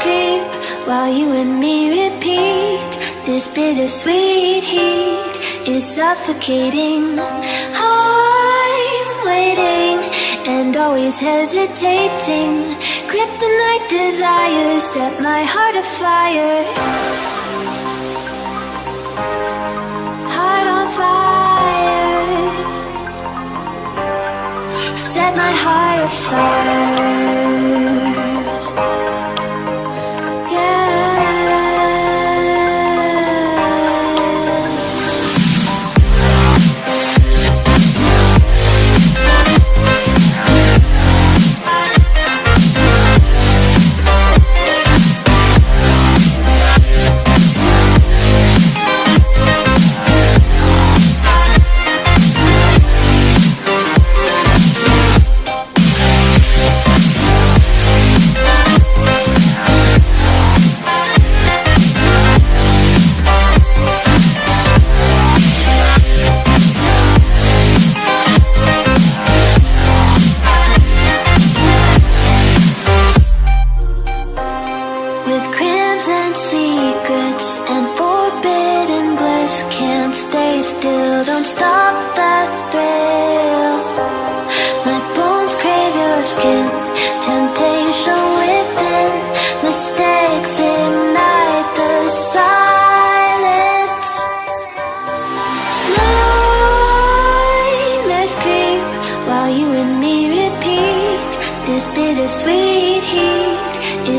creep while you and me repeat. This bittersweet heat is suffocating. I'm waiting and always hesitating. Kryptonite desires set my heart afire. Heart on fire. Set my heart afire.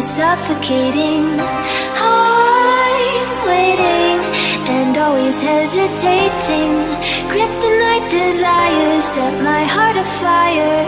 Suffocating. I'm waiting and always hesitating. Kryptonite desires set my heart afire.